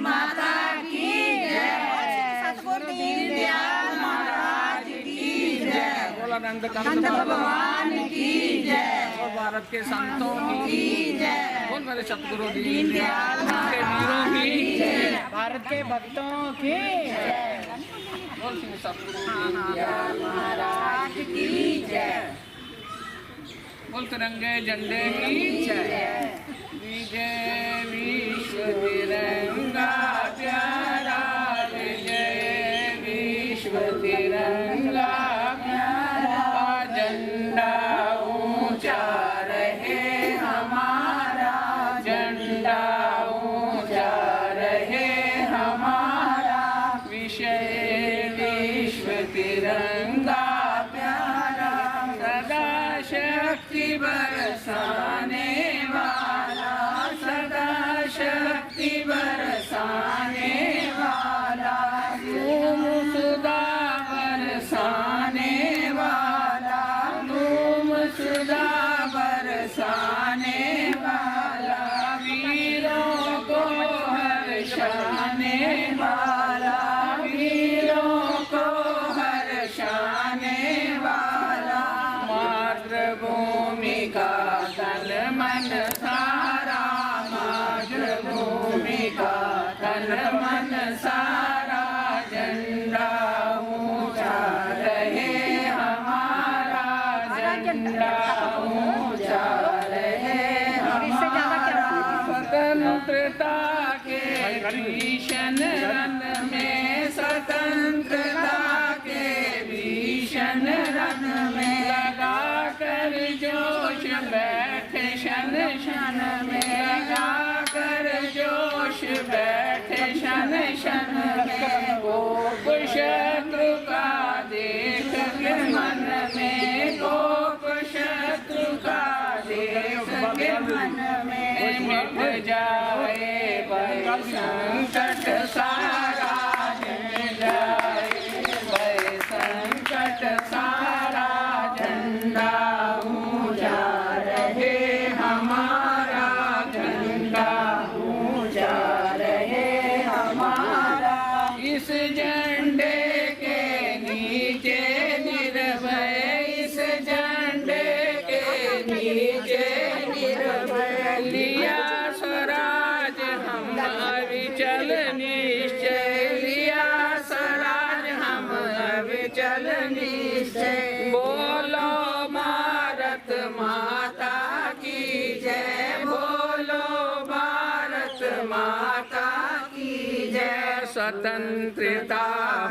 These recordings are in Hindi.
माता की जय। सतगुरु दीनदयाल महाराज की जय। भोलानंद कंद भगवान की जय। और भारत के संतों की जय। बोल मेरे सतगुरु दीनदयाल के वीरों की जय। भारत के भक्तों की जय। बोल श्री सतगुरु दीनदयाल महाराज की जय। बोल तिरंगे झंडे की जय। विजय विश्व तिरंगा प्यारा, विजय विश्व तिरंगा प्यारा, झंडा ऊंचा रहे हमारा, झंडा ऊंचा रहे हमारा, विजय विश्व तिरंगा प्यारा, सदा शक्ति बरसाने वाला, सदा शक्ति बरसाने वाला, तुम सुधा बरसाने वाला, तुम सुधा बरसाने वाला, वीरों को हर्षाने वाला, वीरों को हर्षाने वाला, मातृभूमि का तन मन सारा, मातृभूमि का तन मन सारा, झंडा ऊंचा रहे हमारा, झंडा ऊंचा रहे हमारा, स्वतंत्रता के भीषण रण में, स्वतंत्रता के भीषण रण में, लगा कर जोश बैठे क्षण क्षण में, लगा कर जोश बैठे क्षण क्षण में, कोप शत्रु का देख के मन में, कोप शत्रु का देख के मन में, मिट जाए भय संकट सारा, मिट जाए भय संकट सारा, झंडा ऊंचा रहे हमारा, झंडा ऊंचा रहे हमारा, इस झंडे के नीचे निर्भय, इस झंडे के नीचे निर्भय, लिया स्वराज हम अविचल निश्चय, लिया स्वराज हम अविचल निश्चय, बोलो भारत माता की जय, बोलो भारत माता की जय, स्वतंत्रता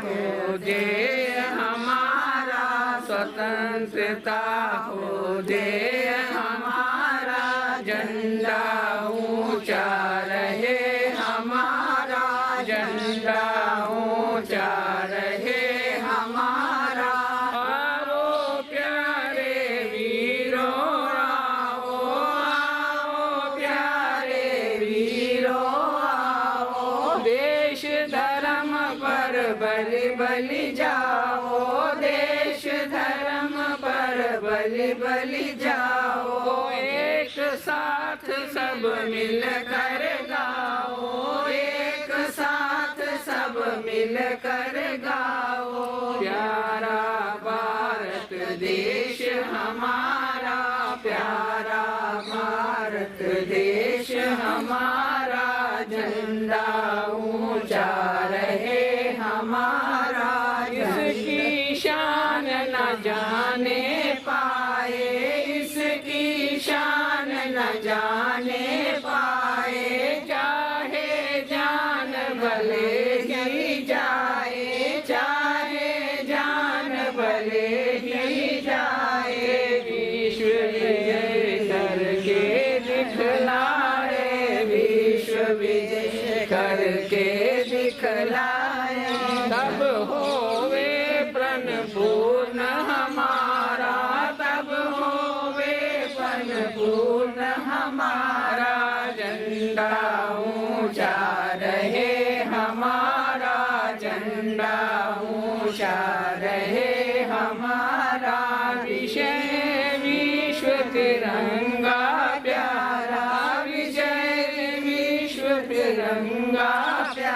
हो जय हमारा, स्वतंत्रता हो जय हमारा, झंडा ऊंचा रहे हमारा, झंडा ऊंचा रहे हमारा, आओ प्यारे वीरों आओ, आओ प्यारे वीरों आओ, देश धर्म पर बलि बलि जाओ, देश धर्म पर बलि बलि जाओ, एक साथ सब मिल कर गाओ, एक साथ सब मिल कर गाओ, प्यारा भारत देश हमारा, प्यारा भारत देश हमारा, झंडा ऊंचा रहे हमारा, इसकी शान न जाने पाए, इसकी शान न जाने पाए, चाहे जान भले ही जाए, चाहे जान भले ही जाए, विश्व विजय करके दिखलाए, विश्व विजय करके दिखलाए, तब होवे प्रण पूर्ण हमारा, तब होवे प्रण पूर्ण हमारा, झंडा ऊंचा रहे हमारा, झंडा ऊंचा रहे हमारा, विजय विश्व तिरंगा प्यारा, विजय विश्व तिरंगा प्यारा।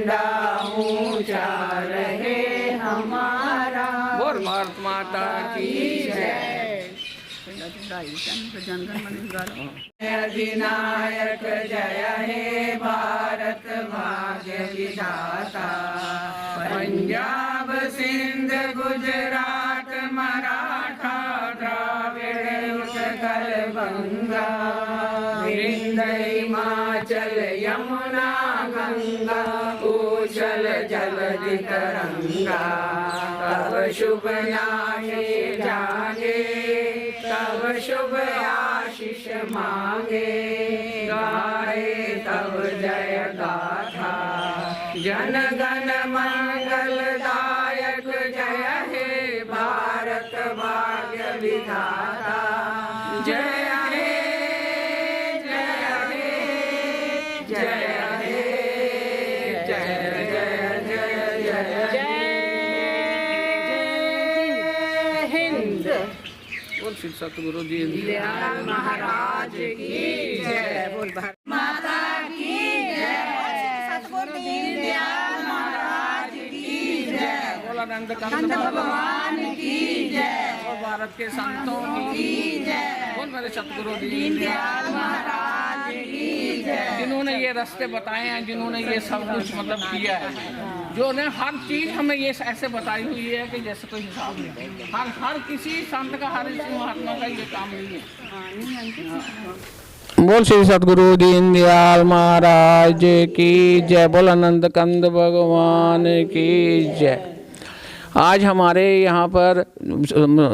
झंडा ऊंचा रहे हमारा। बोल भारत माता की जय। अधिनायक जय हे भारत भाग्य विधाता। पंजाब सिंध गुजरात मराठा द्राविड़ उत्कल बंगा। विंध्य हिमाचल यमुना गंगा उछल जलधि तरंगा। तब शुभ नामे जागे तब शुभ आशीष मांगे। गाए तब जय गाथा जन गण मंगलदायक। जय हे भारत भाग्य विधाता। जय हे जय हे जय हे जय जय जय जय जय हिंद। बोल श्री सतगुरु जी महाराज की जय। बोल भारत माता की जय। सतगुरु दीनदयाल महाराज की जय। बोल आनंद कंद भगवान की जय। और भारत के संतों की जय। बोल मेरे सतगुरु दीनदयाल महाराज की जय। जिन्होंने ये रास्ते बताए हैं, जिन्होंने ये सब कुछ मतलब किया है, जो ने हर चीज हमें ये ऐसे बताई हुई है कि जैसे कोई हिसाब नहीं। हर किसी संत का, हर किसी महात्मा का ये काम नहीं है। बोल श्री सतगुरु दीनदयाल महाराज की जय। बोल आनंद कंद भगवान की जय। आज हमारे यहाँ पर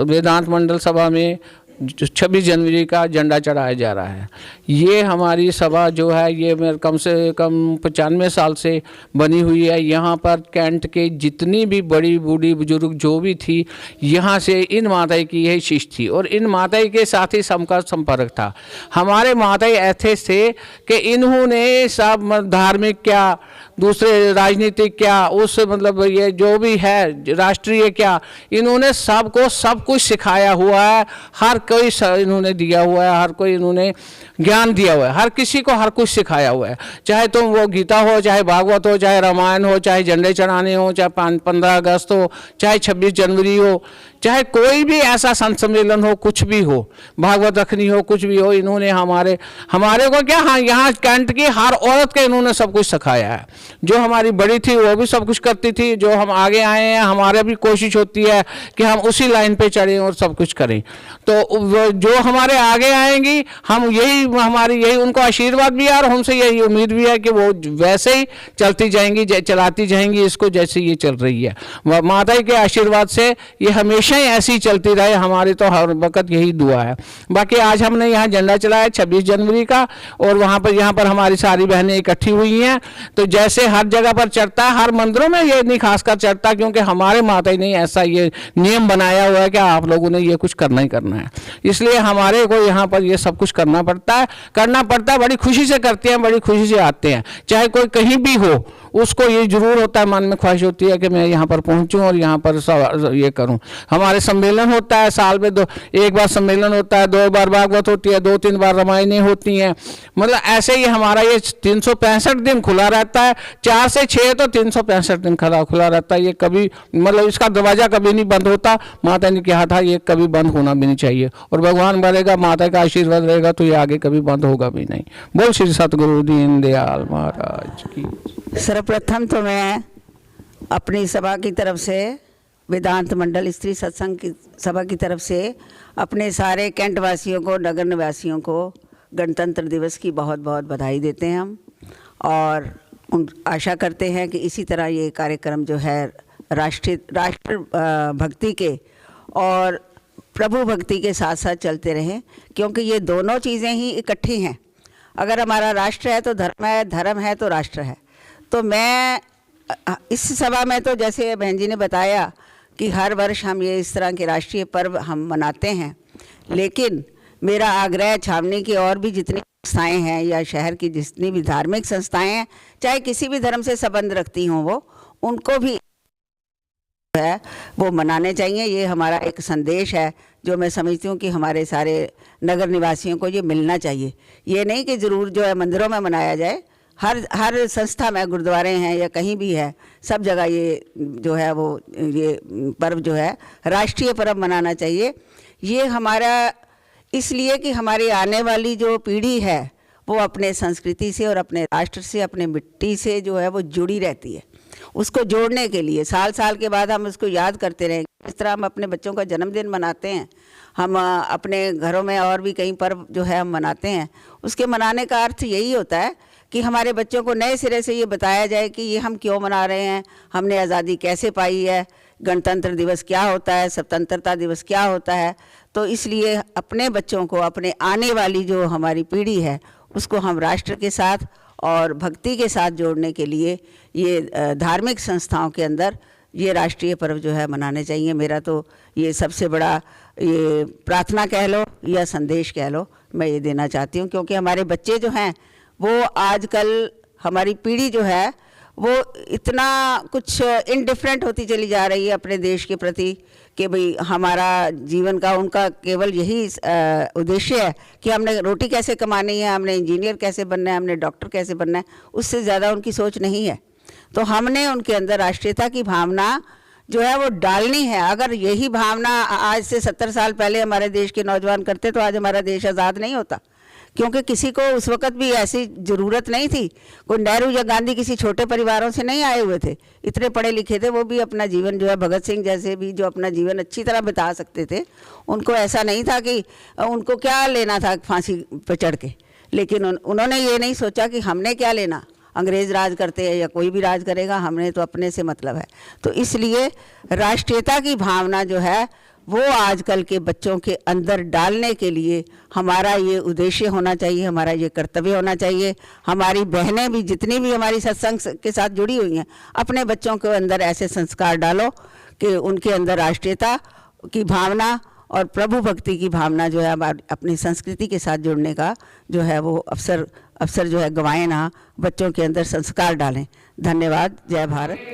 वेदांत मंडल सभा में 26 जनवरी का झंडा चढ़ाया जा रहा है। ये हमारी सभा जो है ये मेरे कम से कम 95 साल से बनी हुई है। यहाँ पर कैंट के जितनी भी बड़ी बूढ़ी बुजुर्ग जो भी थी, यहाँ से इन माताई की यही शिष्य थी और इन माताई के साथ ही सबका संपर्क था। हमारे माताई ऐसे थे कि इन्होंने सब धार्मिक क्या, दूसरे राजनीतिक क्या, उस मतलब ये जो भी है राष्ट्रीय क्या, इन्होंने सबको सब कुछ सिखाया हुआ है। हर कोई इन्होंने दिया हुआ है, हर कोई इन्होंने ज्ञान दिया हुआ है, हर किसी को हर कुछ सिखाया हुआ है। चाहे तुम वो गीता हो, चाहे भागवत हो, चाहे रामायण हो, चाहे झंडे चढ़ाने हो, चाहे 15 अगस्त हो, चाहे 26 जनवरी हो, चाहे कोई भी ऐसा संत सम्मेलन हो, कुछ भी हो, भागवत रखनी हो, कुछ भी हो, इन्होंने हमारे को क्या, हाँ यहाँ कैंट की हर औरत के इन्होंने सब कुछ सिखाया है। जो हमारी बड़ी थी वो भी सब कुछ करती थी, जो हम आगे आए हैं हमारे भी कोशिश होती है कि हम उसी लाइन पे चढ़ें और सब कुछ करें। तो जो हमारे आगे आएंगी हम यही उनको आशीर्वाद भी है और हमसे यही उम्मीद भी है कि वो वैसे ही चलती जाएंगी, चलाती जाएंगी इसको जैसे ये चल रही है। माता के आशीर्वाद से ये हमेशा ही ऐसी चलती रहे, हमारी तो हर वक्त यही दुआ है। बाकी आज हमने यहाँ झंडा चलाया 26 जनवरी का और यहाँ पर हमारी सारी बहनें इकट्ठी हुई हैं। तो जैसे हर जगह पर चढ़ता है, हर मंदिरों में ये नहीं खासकर चढ़ता, क्योंकि हमारे माता ही नहीं ऐसा ये नियम बनाया हुआ है कि आप लोगों ने ये कुछ करना ही करना है। इसलिए हमारे को यहाँ पर ये सब कुछ करना पड़ता है। बड़ी खुशी से करते हैं, बड़ी खुशी से आते हैं। चाहे कोई कहीं भी हो, उसको ये जरूर होता है, मन में ख्वाहिश होती है कि मैं यहाँ पर पहुँचूँ और यहाँ पर ये करूँ। हमारे सम्मेलन होता है, साल में एक बार सम्मेलन होता है, 2 बार भागवत होती है, 2-3 बार रामायणें होती हैं। मतलब ऐसे ही हमारा ये 365 दिन खुला रहता है, 4 से 6 तो 365 दिन खुला रहता है। ये कभी मतलब इसका दरवाज़ा कभी नहीं बंद होता। माता ने कहा था ये कभी बंद होना भी नहीं चाहिए, और भगवान बढ़ेगा, माता का आशीर्वाद रहेगा तो ये आगे कभी बंद होगा भी नहीं। बोल श्री सतगुरु दीनदयाल महाराज की। सर्वप्रथम तो मैं अपनी सभा की तरफ से, वेदांत मंडल स्त्री सत्संग की सभा की तरफ से अपने सारे कैंट वासियों को, नगर निवासियों को गणतंत्र दिवस की बहुत बहुत बधाई देते हैं हम, और आशा करते हैं कि इसी तरह ये कार्यक्रम जो है राष्ट्र भक्ति के और प्रभु भक्ति के साथ साथ चलते रहें, क्योंकि ये दोनों चीज़ें ही इकट्ठी हैं। अगर हमारा राष्ट्र है तो धर्म है, धर्म है तो राष्ट्र है। तो मैं इस सभा में तो जैसे बहन जी ने बताया कि हर वर्ष हम ये इस तरह के राष्ट्रीय पर्व हम मनाते हैं, लेकिन मेरा आग्रह छावनी की और भी जितनी संस्थाएं हैं या शहर की जितनी भी धार्मिक संस्थाएं हैं, चाहे किसी भी धर्म से संबंध रखती हों, वो उनको भी है वो मनाने चाहिए। ये हमारा एक संदेश है जो मैं समझती हूँ कि हमारे सारे नगर निवासियों को ये मिलना चाहिए। ये नहीं कि ज़रूर जो है मंदिरों में मनाया जाए, हर संस्था में गुरुद्वारे हैं या कहीं भी है, सब जगह ये जो है वो ये पर्व जो है राष्ट्रीय पर्व मनाना चाहिए। ये हमारा इसलिए कि हमारी आने वाली जो पीढ़ी है वो अपने संस्कृति से और अपने राष्ट्र से, अपने मिट्टी से जो है वो जुड़ी रहती है। उसको जोड़ने के लिए साल साल के बाद हम उसको याद करते रहेंगे। इस तरह हम अपने बच्चों का जन्मदिन मनाते हैं, हम अपने घरों में और भी कई पर्व जो है हम मनाते हैं। उसके मनाने का अर्थ यही होता है कि हमारे बच्चों को नए सिरे से ये बताया जाए कि ये हम क्यों मना रहे हैं, हमने आज़ादी कैसे पाई है, गणतंत्र दिवस क्या होता है, स्वतंत्रता दिवस क्या होता है। तो इसलिए अपने बच्चों को, अपने आने वाली जो हमारी पीढ़ी है उसको हम राष्ट्र के साथ और भक्ति के साथ जोड़ने के लिए ये धार्मिक संस्थाओं के अंदर ये राष्ट्रीय पर्व जो है मनाने चाहिए। मेरा तो ये सबसे बड़ा ये प्रार्थना कह लो या संदेश कह लो, मैं ये देना चाहती हूँ। क्योंकि हमारे बच्चे जो हैं वो आजकल, हमारी पीढ़ी जो है वो इतना कुछ इनडिफरेंट होती चली जा रही है अपने देश के प्रति कि भाई हमारा जीवन का उनका केवल यही उद्देश्य है कि हमने रोटी कैसे कमानी है, हमने इंजीनियर कैसे बनना है, हमने डॉक्टर कैसे बनना है, उससे ज़्यादा उनकी सोच नहीं है। तो हमने उनके अंदर राष्ट्रीयता की भावना जो है वो डालनी है। अगर यही भावना आज से 70 साल पहले हमारे देश के नौजवान करते तो आज हमारा देश आज़ाद नहीं होता। क्योंकि किसी को उस वक़्त भी ऐसी ज़रूरत नहीं थी। कोई नेहरू या गांधी किसी छोटे परिवारों से नहीं आए हुए थे, इतने पढ़े लिखे थे। वो भी अपना जीवन जो है, भगत सिंह जैसे भी जो अपना जीवन अच्छी तरह बिता सकते थे, उनको ऐसा नहीं था कि उनको क्या लेना था फांसी पर चढ़ के। लेकिन उन्होंने ये नहीं सोचा कि हमने क्या लेना, अंग्रेज़ राज करते हैं या कोई भी राज करेगा, हमने तो अपने से मतलब है। तो इसलिए राष्ट्रीयता की भावना जो है वो आजकल के बच्चों के अंदर डालने के लिए हमारा ये उद्देश्य होना चाहिए, हमारा ये कर्तव्य होना चाहिए। हमारी बहनें भी, जितनी भी हमारी सत्संग के साथ जुड़ी हुई हैं, अपने बच्चों के अंदर ऐसे संस्कार डालो कि उनके अंदर राष्ट्रीयता की भावना और प्रभु भक्ति की भावना जो है अपनी संस्कृति के साथ जुड़ने का जो है वो अवसर जो है गंवाएं ना, बच्चों के अंदर संस्कार डालें। धन्यवाद। जय भारत।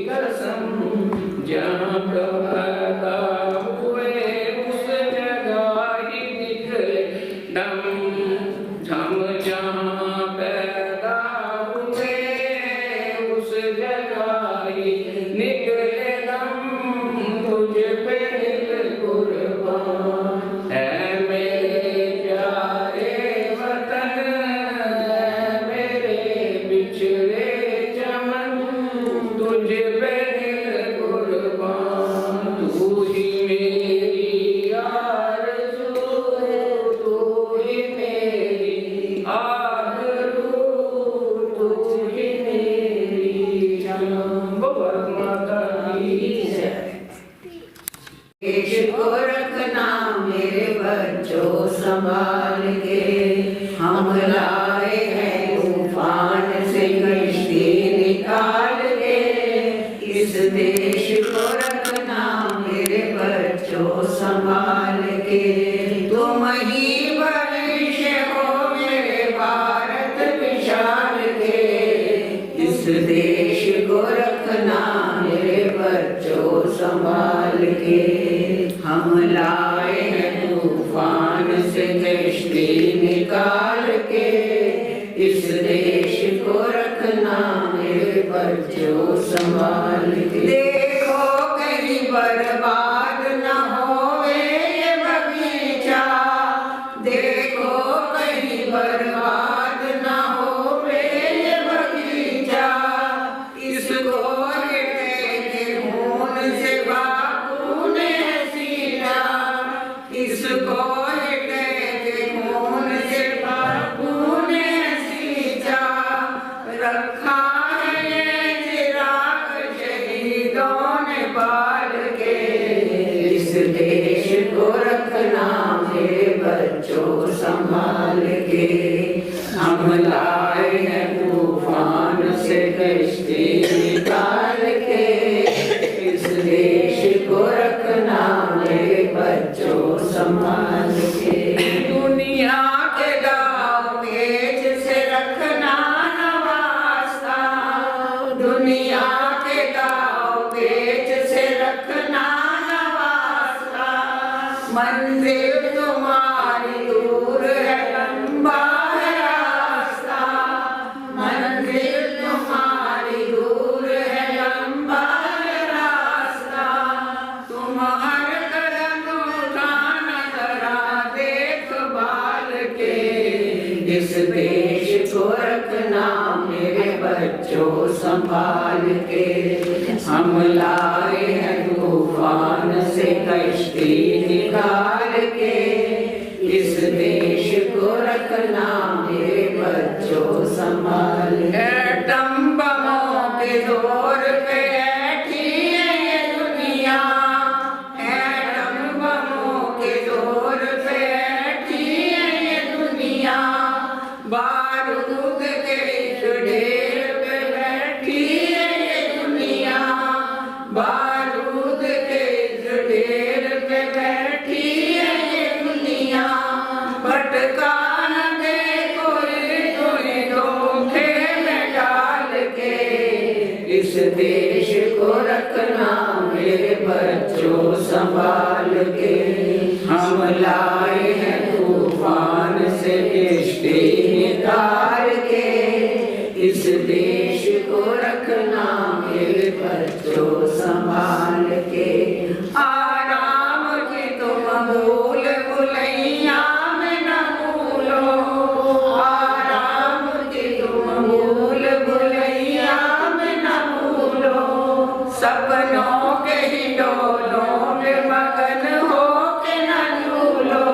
कसम, जहाँ पैदा हुए उस जगह ही निकले दम। हम जहाँ पैदा हुए उस जगह ही निकले दम। तुझ पे दिल कुर्बान है मेरे प्यारे वतन, मेरे बिछड़े चमन। तुझ पे दिल कुर्बान, तू ही मेरी आरज़ू, तू ही मेरी आबरू, तू ही मेरी जान। भारत माता की जय। देश को रखना मेरे बच्चों संभाल के, हम लाए हैं तूफान से कश्ती निकाल के। इस देश को रखना मेरे बच्चों संभाल के, तुम ही भविष्य हो मेरे भारत विशाल के। इस देश को रखना मेरे बच्चों संभाल के, हम लाए हैं तूफान से कश्ती निकाल के। इस देश को रखना मेरे बच्चों संभाल के। देखो कहीं बर्बाद न होवे ये बगीचा, देखो कहीं बर्बाद न होवे ये बगीचा। इसको के खून से बापू ने सींचा, इसको के खून से बापू ने सींचा। रखा है ये चिराग शहीदों ने बाल के। इस देश को रखना मेरे बच्चों संभाल के, हम लाए हैं तूफान से कश्ती निकाल के। इस देश को रखना मेरे बच्चों संभाल के। दुनिया के दाव पेच से रखना न वास्ता, दुनिया के दाव पेच से रखना न वास्ता। मंजिल तुम्हारी दूर है, लंबा है रास्ता। मंजिल तुम्हारी दूर है, लंबा है रास्ता। तुम हर कदम उठाना जरा देखभाल के। इस देश को रखना मेरे बच्चों संभाल के, हम लाए हैं तूफान से कश्ती निकाल के। इस देश को रखना मेरे बच्चों संभाल के। एटम बमों के दौर पे बैठी है ये दुनिया, एटम बमों के दौर पे बैठी है ये दुनिया। बारूद के इस ढेर पे बैठी है ये दुनिया, बारूद के इस ढेर पे बैठी है ये दुनिया। भटका न दे कोई तुम्हें धोखे में डाल के। इस देश को रखना मेरे बच्चों संभाल के, हम लाए हैं तूफान से कश्ती निकाल के। इस देश को रखना मेरे बच्चों संभाल के। आराम की तुम भूल भुलैया में न भूलो, आराम की तुम भूल भुलैया में न भूलो। सपनों के हिंडोलों में मगन हो के न झूलो,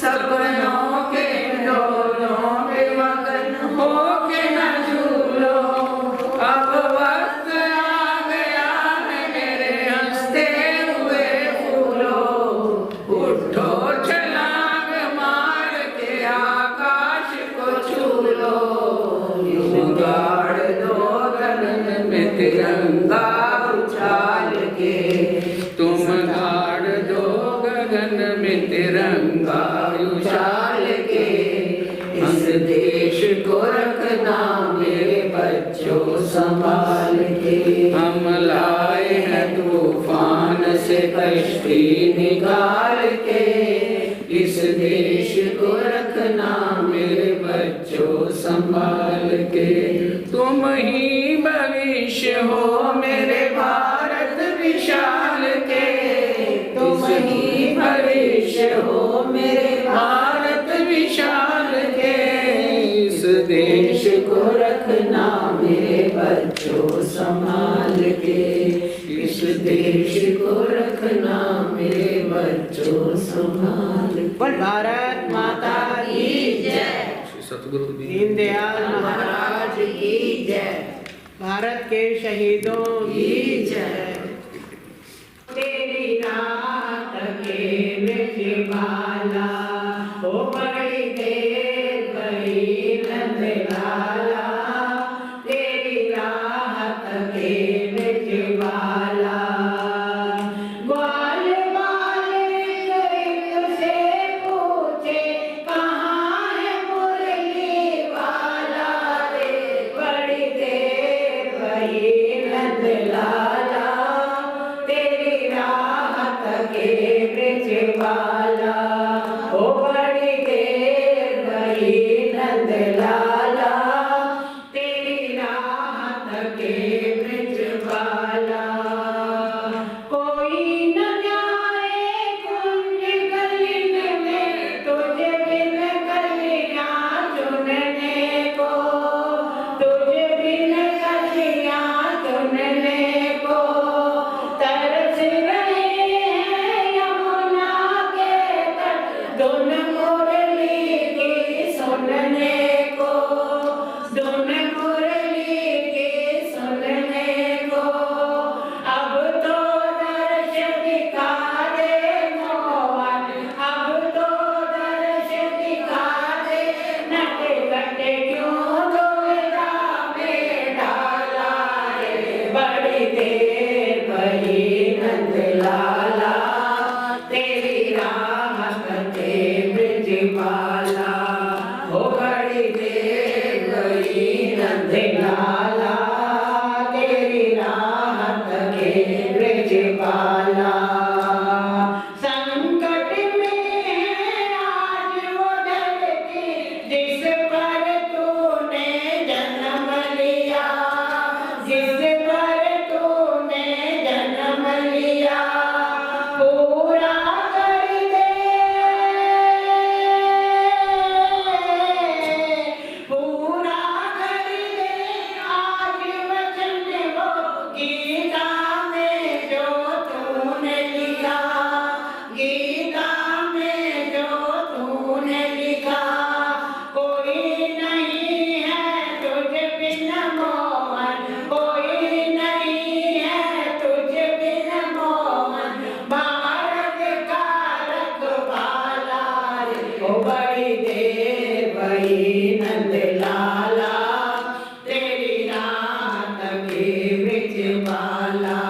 सपनों के हिंडोलों में मगन हो के न झूलो। अब वक्त आ गया है मेरे हंसते हुए फूलों, उठो छलांग मार के आकाश को छू लो। यूं गाड़ दो गगन में तिरंगा उछाल के, कश्ती निकाल के, इस देश को रखना मेरे बच्चों संभाल के। तुम ही भविष्य हो मेरे भारत विशाल के, तुम ही भविष्य हो मेरे भारत विशाल के। इस देश को रखना मेरे बच्चों संभाल के, इस देश को रखना मेरे बच्चों संभाल के। बोल भारत माता की जय। सतगुरु दीनदयाल महाराज की जय। भारत के शहीदों की जय। तेरी रात के बिजबाला, ओ बड़ी देर गई नंदलाला, तेरी रात के बिजबाला। ग्वाल वाले गरीब से पूछे, कहाँ है मुरली वाला रे, बड़ी देर गई नंदलाला, तेरी राहत के ब्रिजवाला, ओ बड़ी देर गई नंदलाला, तेरी राहत के ब्रिजवाला। कोई न जाए कुंज गलिन में, तुझे बिन गलियां चुनने को, तुझे बिन गलियां चुनने को। तरस रहे हैं यमुना के तट, धुन मुरली की सुनने को, धुन मुरली की सुनने को। अब तो दर्श दिखा दे मोहन, अब तो दर्श दिखा दे, नटे कटे क्यों दुविधा में डाला रे, बड़ी देर गई नंदलाला, तेरी राहत के ब्रिजवाला, ओ बड़ी देर गई नंदलाला, तेरी राहत के ब्रिजवाला। संकट में है आज वो धरती, जिस पर तूने जन्म लिया, जिस पर तूने जन्म लिया। पूरा कर दे, पूरा कर दे आज वचन वो, गीता में जो तूने लिखा, गीता में जो तूने लिखा। कोई नहीं है तुझ बिन मोहन, कोई नहीं है तुझ बिन मोहन, भारत का रखवाला रे, ओ बड़ी देर गई नंदलाला, तेरी राहत के ब्रिजवाला।